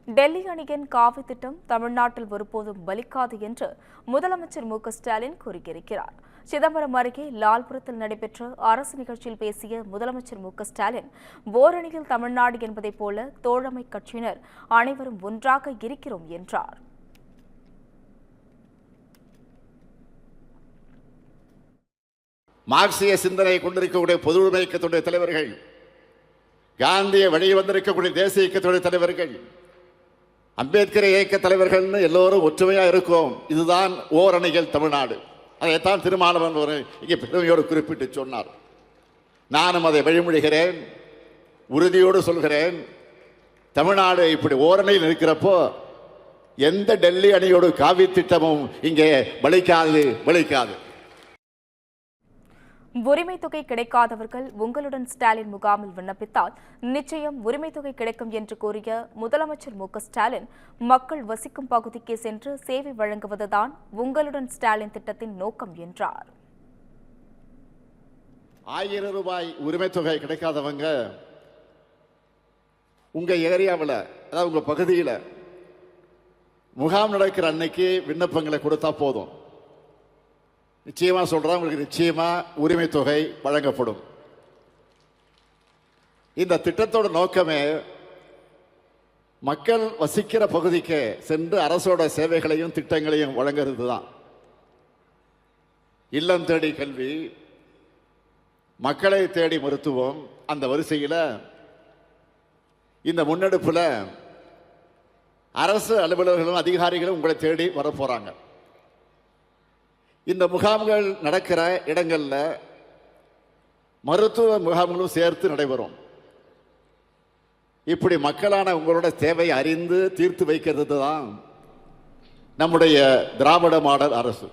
டெல்லி அணியின் காவி திட்டம் தமிழ்நாட்டில் ஒருபோதும் பலிக்காது என்று முதலமைச்சர் மு.க.ஸ்டாலின் கூறியிருக்கிறார். சிதம்பரம் அருகே லால்புரத்தில் நடைபெற்ற அரசு நிகழ்ச்சியில் பேசிய முதலமைச்சர் மு.க.ஸ்டாலின், ஓரணியில் தமிழ்நாடு என்பதைப் போல தோழமை கட்சியினர் அனைவரும் ஒன்றாக இருக்கிறோம் என்றார். மார்க்சிய சிந்தனை கொண்டிருக்கக்கூடிய பொது உடைமை இயக்கத்துடைய தலைவர்கள், காந்திய வழியில் வந்திருக்கக்கூடிய தேசிய இயக்கத்துடைய தலைவர்கள், அம்பேத்கர் இயக்க தலைவர்கள் எல்லோரும் ஒற்றுமையா இருக்கும். இதுதான் ஓரணிகள் தமிழ்நாடு. அதைத்தான் திருமாவளவன் இங்கே பெருமையோடு குறிப்பிட்டு சொன்னார். நானும் அதை வழிமொழிகிறேன், உறுதியோடு சொல்கிறேன். தமிழ்நாடு இப்படி ஓரணியில் இருக்கிறப்போ எந்த டெல்லி அணியோடு காவி திட்டமும் இங்கே பலிக்காது. உரிமை தொகை கிடைக்காதவர்கள் உங்களுடன் ஸ்டாலின் முகாமில் விண்ணப்பித்தால் நிச்சயம் உரிமை தொகை கிடைக்கும் என்று கூறிய முதலமைச்சர் மு.க.ஸ்டாலின், மக்கள் வசிக்கும் பகுதிக்கு சென்று சேவை வழங்குவதுதான் உங்களுடன் ஸ்டாலின் திட்டத்தின் நோக்கம் என்றார். 1000 ரூபாய் உரிமை தொகை கிடைக்காதவங்க உங்க ஏரியாவில், அதாவது உங்க பகுதியில் முகாம் நடக்கிற அன்னைக்கு விண்ணப்பங்களை கொடுத்தா போதும். நிச்சயமா சொல்றேன், உங்களுக்கு நிச்சயமா உரிமை தொகை வழங்கப்படும். இந்த திட்டத்தோட நோக்கமே மக்கள் வசிக்கிற பகுதிக்கு சென்று அரசோட சேவைகளையும் திட்டங்களையும் வழங்குறது தான். இல்லம் தேடி கல்வி, மக்களை தேடி மருத்துவம், அந்த வரிசையில் இந்த முன்னெடுப்புல அரசு அலுவலர்களும் அதிகாரிகளும் உங்களை தேடி வரப்போறாங்க. இந்த முகாம்கள் நடக்கிற இடங்கள்ல மருத்துவ முகாம்களும் சேர்த்து நடைபெறும். இப்படி மக்களான உங்களோட தேவையை அறிந்து தீர்த்து வைக்கிறது தான் நம்முடைய திராவிட மாடல் அரசு.